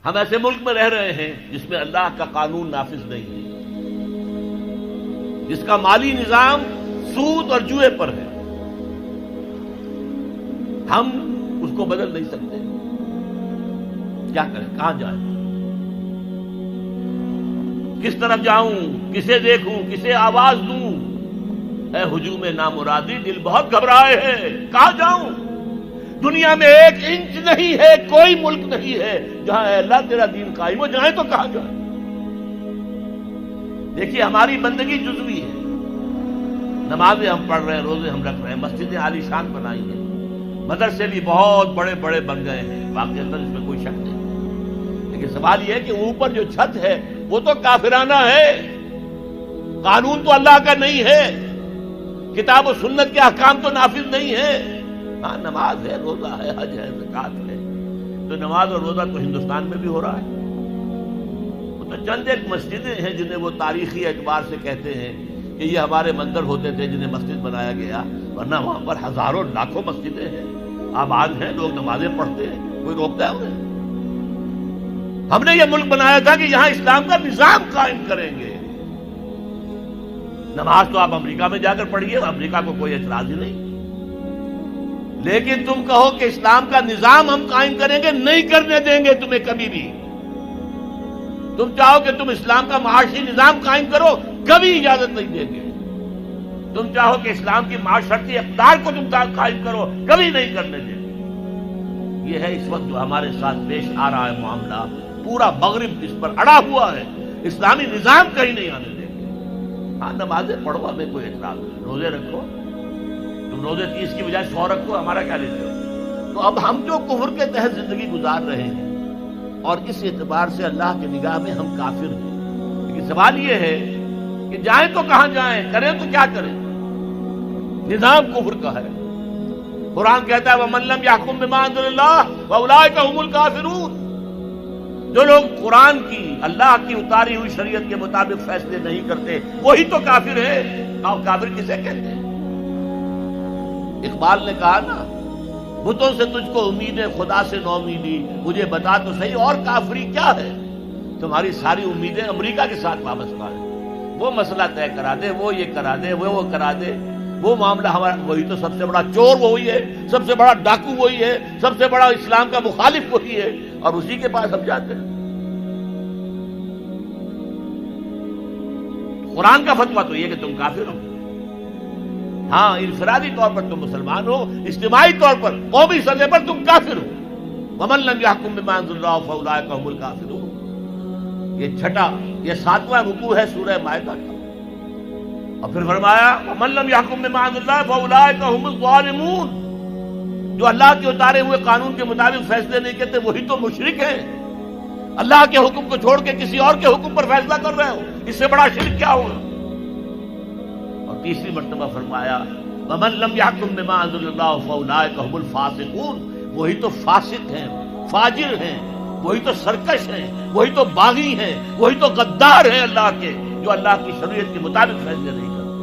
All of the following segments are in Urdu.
ہم ایسے ملک میں رہ رہے ہیں جس میں اللہ کا قانون نافذ نہیں ہے، جس کا مالی نظام سود اور جوئے پر ہے. ہم اس کو بدل نہیں سکتے. کیا کریں؟ کہاں جائیں؟ کس طرف جاؤں؟ کسے دیکھوں؟ کسے آواز دوں؟ اے ہجوم نامرادی، دل بہت گھبرائے ہیں. کہاں جاؤں؟ دنیا میں ایک انچ نہیں ہے، کوئی ملک نہیں ہے جہاں اے اللہ تیرا دین قائم ہو. جائیں تو کہاں جائیں؟ دیکھیے ہماری بندگی جزوی ہے. نمازیں ہم پڑھ رہے ہیں، روزے ہم رکھ رہے ہیں، مسجدیں عالی شان بنائی ہیں، مدرسے بھی بہت بڑے بڑے بن گئے ہیں، واقعی اندر اس میں کوئی شک نہیں. لیکن سوال یہ ہے کہ اوپر جو چھت ہے وہ تو کافرانہ ہے. قانون تو اللہ کا نہیں ہے، کتاب و سنت کے احکام تو نافذ نہیں ہے. ہاں نماز ہے، روزہ ہے، حج ہے، زکوٰۃ ہے. تو نماز اور روزہ تو ہندوستان میں بھی ہو رہا ہے. وہ تو چند ایک مسجدیں ہیں جنہیں وہ تاریخی اعتبار سے کہتے ہیں کہ یہ ہمارے مندر ہوتے تھے جنہیں مسجد بنایا گیا، ورنہ وہاں پر ہزاروں لاکھوں مسجدیں ہیں، آباد ہیں، لوگ نمازیں پڑھتے ہیں. کوئی روکتا ہے انہیں؟ ہم نے یہ ملک بنایا تھا کہ یہاں اسلام کا نظام قائم کریں گے. نماز تو آپ امریکہ میں جا کر پڑھیے، امریکہ کو کوئی اعتراض ہی نہیں. لیکن تم کہو کہ اسلام کا نظام ہم قائم کریں گے، نہیں کرنے دیں گے تمہیں کبھی بھی. تم چاہو کہ تم اسلام کا معاشی نظام قائم کرو، کبھی اجازت نہیں دیں گے. تم چاہو کہ اسلام کی معاشرتی اقدار کو تم قائم کرو، کبھی نہیں کرنے دیں گے. یہ ہے اس وقت جو ہمارے ساتھ پیش آ رہا ہے معاملہ. پورا مغرب اس پر اڑا ہوا ہے. اسلامی نظام کہیں نہیں آنے دیں گے. ہاں نمازیں پڑھو، ہمیں کوئی اعتراض نہیں. روزے رکھو، تم روزے 30 کی بجائے 100 رکھو، ہمارا کیا لیتے ہو؟ تو اب ہم جو کفر کے تحت زندگی گزار رہے ہیں اور اس اعتبار سے اللہ کی نگاہ میں ہم کافر ہیں. لیکن سوال یہ ہے کہ جائیں تو کہاں جائیں، کریں تو کیا کریں؟ نظام کفر کا ہے. قرآن کہتا ہے وَمَن لَّمْ يَحْكُم بِمَا أَنزَلَ اللَّهُ فَأُولَٰئِكَ هُمُ الْكَافِرُونَ. جو لوگ قرآن کی، اللہ کی اتاری ہوئی شریعت کے مطابق فیصلے نہیں کرتے وہی تو کافر ہے. اور کافر کسے کہتے ہیں؟ اقبال نے کہا نا، بتوں سے تجھ کو امید ہے، خدا سے نو امیدی، مجھے بتا تو صحیح اور کافری کیا ہے؟ تمہاری ساری امیدیں امریکہ کے ساتھ وابستہ ہیں. وہ مسئلہ طے کرا دے، وہ یہ کرا دے، وہ کرا دے. وہ معاملہ ہمارا، وہی تو سب سے بڑا چور وہی ہے، سب سے بڑا ڈاکو وہی ہے، سب سے بڑا اسلام کا مخالف وہی ہے، اور اسی کے پاس ہم جاتے ہیں. قرآن کا فتویٰ تو یہ کہ تم کافر ہو. ہاں انفرادی طور پر تم مسلمان ہو، اجتماعی طور پر قومی سطح پر تم کافر ہو. وَمَن لَّمْ يَحْكُم بِمَا أَنزَلَ اللَّهُ فَأُولَٰئِكَ هُمُ الْكَافِرُونَ. یہ چھٹا، یہ 7واں رکوع ہے سورہ مائدہ کا. اور پھر فرمایا وَمَن لَّمْ يَحْكُم بِمَا أَنزَلَ اللَّهُ فَأُولَٰئِكَ هُمُ الظَّالِمُونَ. جو اللہ کے اتارے ہوئے قانون کے مطابق فیصلے نہیں کرتے وہی تو مشرک ہیں. اللہ کے حکم کو چھوڑ کے کسی اور کے حکم پر فیصلہ کر رہے ہو، اس سے بڑا شرک کیا ہوگا؟ اور تیسری مرتبہ فرمایا وَمَن لَّمْ يَحْكُم بِمَا أَنزَلَ اللَّهُ فَأُولَٰئِكَ هُمُ الْفَاسِقُونَ. وہی تو فاسق ہیں، فاجر ہیں، وہی تو سرکش ہیں، وہی تو باغی ہیں، وہی تو غدار ہیں اللہ کے، جو اللہ کی شریعت کے مطابق فیصلے نہیں کرتے.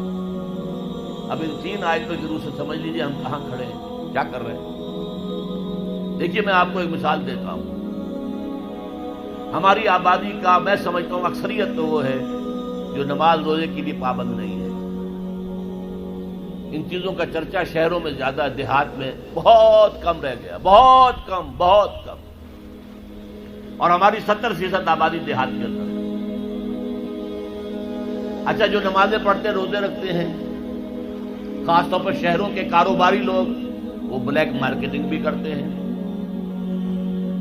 اب ان 3 آیتوں کے ضرور سے سمجھ لیجیے ہم کہاں کھڑے ہیں، کیا کر رہے ہیں. دیکھیے میں آپ کو ایک مثال دیتا ہوں. ہماری آبادی کا میں سمجھتا ہوں اکثریت تو وہ ہے جو نماز روزے کے لیے پابند نہیں ہے. ان چیزوں کا چرچا شہروں میں زیادہ، دیہات میں بہت کم رہ گیا، بہت کم، بہت کم. اور ہماری 70% آبادی دیہات کے اندر ہے. اچھا جو نمازیں پڑھتے روزے رکھتے ہیں، خاص طور پر شہروں کے کاروباری لوگ، وہ بلیک مارکیٹنگ بھی کرتے ہیں،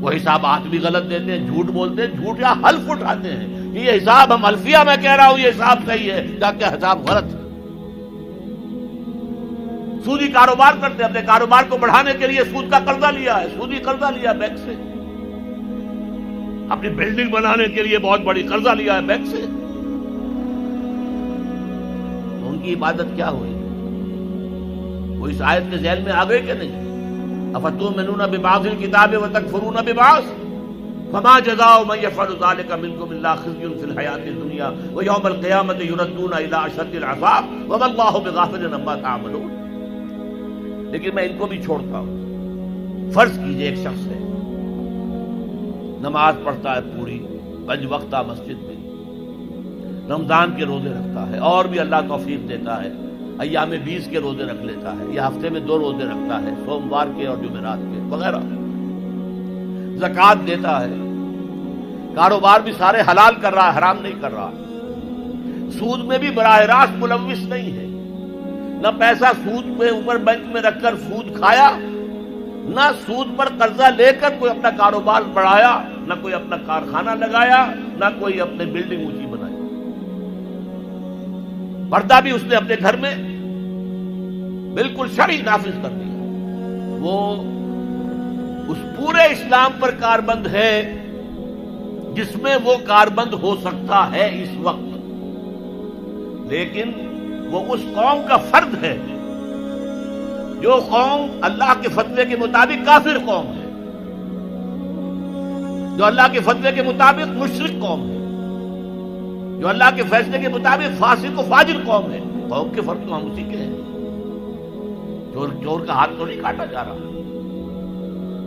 وہ حسابات بھی غلط دیتے ہیں، جھوٹ بولتے ہیں، جھوٹ یا حلف اٹھاتے ہیں کہ یہ حساب ہم حلفیہ میں کہہ رہا ہوں یہ حساب صحیح ہے، جبکہ حساب غلط ہے. سودی کاروبار کرتے ہیں، اپنے کاروبار کو بڑھانے کے لیے سود کا قرضہ لیا ہے، سودی قرضہ لیا بینک سے. اپنی بلڈنگ بنانے کے لیے بہت بڑی قرضہ لیا ہے بینک سے. تو ان کی عبادت کیا ہوئی؟ وہ اس آیت کے ذیل میں آ گئے کہ نہیں؟ افتؤمنون ببعض الکتاب وتکفرون ببعض فما جزاء من يفعل ذلك منكم الا خزي في الحياة الدنيا ويوم القيامة يردون الى اشد العذاب وما الله بغافل عما تعملون. لیکن میں ان کو بھی چھوڑتا ہوں. فرض کیجئے ایک شخص ہے، نماز پڑھتا ہے پوری 5 وقتہ مسجد میں، رمضان کے روزے رکھتا ہے، اور بھی اللہ توفیق دیتا ہے ایام 20 کے روزے رکھ لیتا ہے، یا ہفتے میں 2 روزے رکھتا ہے، سوموار کے اور جمعرات کے وغیرہ، زکوٰۃ دیتا ہے، کاروبار بھی سارے حلال کر رہا ہے، حرام نہیں کر رہا، سود میں بھی براہ راست ملوث نہیں ہے، نہ پیسہ سود پہ اوپر بینک میں رکھ کر سود کھایا، نہ سود پر قرضہ لے کر کوئی اپنا کاروبار بڑھایا، نہ کوئی اپنا کارخانہ لگایا، نہ کوئی اپنے بلڈنگ اونچی بنائی۔ پردہ بھی اس نے اپنے گھر میں بالکل شرعی نافذ کر دیا، وہ اس پورے اسلام پر کاربند ہے جس میں وہ کاربند ہو سکتا ہے اس وقت، لیکن وہ اس قوم کا فرد ہے جو قوم اللہ کے فتوے کے مطابق کافر قوم ہے، جو اللہ کے فتوے کے مطابق مشرک قوم ہے، جو اللہ کے فیصلے کے مطابق فاسق و فاجر قوم ہے۔ قوم کے فرد تو ہم اسی کے ہیں، چور کا ہاتھ تو نہیں کاٹا جا رہا،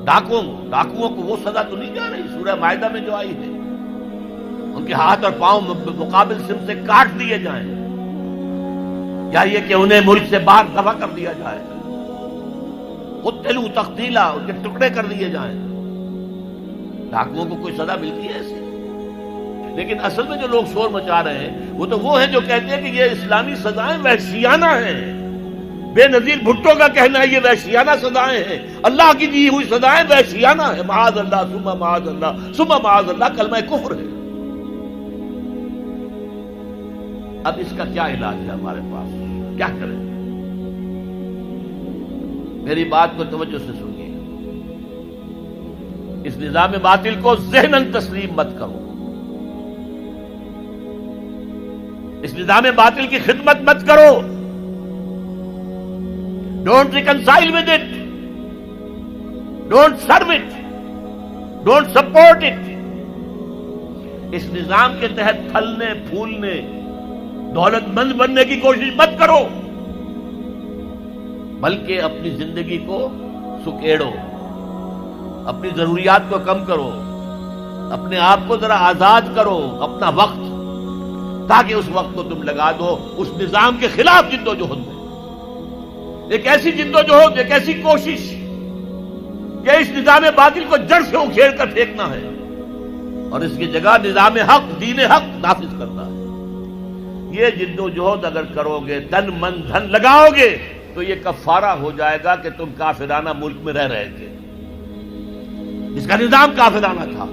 ڈاکوؤں کو وہ سزا تو نہیں جا رہی سورہ مائدہ میں جو آئی ہے، ان کے ہاتھ اور پاؤں مقابل سم سے کاٹ دیے جائیں، یا یہ کہ انہیں ملک سے باہر دفع کر دیا جائے، قتلوا تقتیلا، ان کے ٹکڑے کر دیے جائیں۔ ڈاکوؤں کو کوئی سزا ملتی ہے ایسی؟ لیکن اصل میں جو لوگ شور مچا رہے ہیں وہ ہیں جو کہتے ہیں کہ یہ اسلامی سزائیں وحشیانہ ہیں۔ بے نظیر بھٹو کا کہنا ہے یہ وحشیانہ سزائیں ہیں، اللہ کی دی ہوئی سزائیں وحشیانہ ہیں، معاذ اللہ ثم معاذ اللہ ثم معاذ اللہ، کلمہ کفر ہے۔ اب اس کا کیا علاج ہے ہمارے پاس؟ کیا کریں؟ میری بات کو توجہ سے سنیے، اس نظام باطل کو ذہناً تسلیم مت کرو، اس نظام باطل کی خدمت مت کرو، don't reconcile with it, don't serve it, don't support it. اس نظام کے تحت پھلنے پھولنے دولت مند بننے کی کوشش مت کرو، بلکہ اپنی زندگی کو سکیڑو، اپنی ضروریات کو کم کرو، اپنے آپ کو ذرا آزاد کرو، اپنا وقت، تاکہ اس وقت کو تم لگا دو اس نظام کے خلاف جدوجہد میں، ایک ایسی جدوجہد، ایک ایسی کوشش کہ اس نظام باطل کو جڑ سے اکھیڑ کر پھینکنا ہے اور اس کی جگہ نظام حق، دین حق نافذ کرنا ہے۔ یہ جدوجہد اگر کرو گے، تن من دھن لگاؤ گے، تو یہ کفارہ ہو جائے گا کہ تم کافرانہ ملک میں رہ رہے تھے، جس کا نظام کافرانہ تھا۔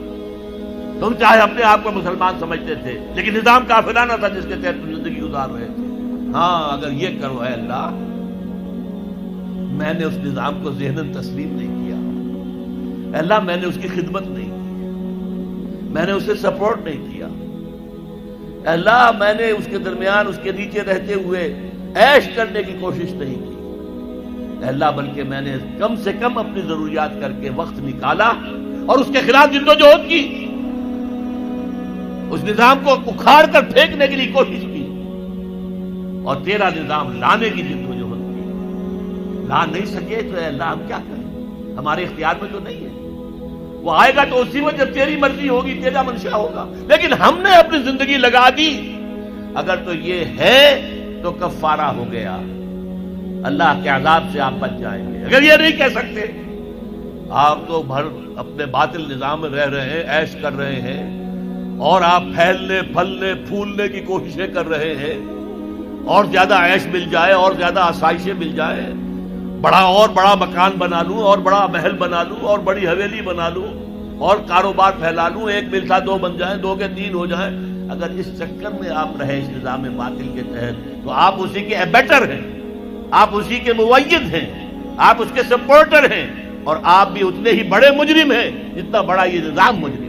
تم چاہے اپنے آپ کو مسلمان سمجھتے تھے، لیکن نظام کافرانہ تھا جس کے تحت تم زندگی گزار رہے تھے۔ ہاں، اگر یہ کرو، اے اللہ میں نے اس نظام کو ذہناً تسلیم نہیں کیا، اے اللہ میں نے اس کی خدمت نہیں کی، میں نے اسے سپورٹ نہیں کیا، اے اللہ میں نے اس کے درمیان اس کے نیچے رہتے ہوئے عیش کرنے کی کوشش نہیں کی، اے اللہ بلکہ میں نے کم سے کم اپنی ضروریات کر کے وقت نکالا اور اس کے خلاف جدوجہد کی، اس نظام کو اکھاڑ کر پھینکنے کے لیے کوشش کی، اور تیرا نظام لانے کی جدوجہد کی۔ لا نہیں سکے تو اے اللہ ہم کیا کریں؟ ہمارے اختیار میں تو نہیں ہے، وہ آئے گا تو اسی وقت جب تیری مرضی ہوگی، تیرا منشا ہوگا، لیکن ہم نے اپنی زندگی لگا دی۔ اگر تو یہ ہے تو کفارہ ہو گیا، اللہ کے عذاب سے آپ بچ جائیں گے۔ اگر یہ نہیں کہہ سکتے، آپ تو بھر اپنے باطل نظام میں رہ رہے ہیں، عیش کر رہے ہیں، اور آپ پھیلنے پھلنے پھولنے کی کوششیں کر رہے ہیں، اور زیادہ عیش مل جائے، اور زیادہ آسائشیں مل جائے، بڑا مکان بنا لوں، اور بڑا محل بنا لوں، اور بڑی حویلی بنا لوں، اور کاروبار پھیلا لوں، 1 مل تھا 2 بن جائیں، 2 کے 3 ہو جائیں۔ اگر اس چکر میں آپ رہے اس نظام باطل کے تحت، تو آپ اسی کے ایبیٹر ہیں، آپ اسی کے مؤید ہیں، آپ اس کے سپورٹر ہیں، اور آپ بھی اتنے ہی بڑے مجرم ہیں جتنا بڑا یہ نظام مجرم۔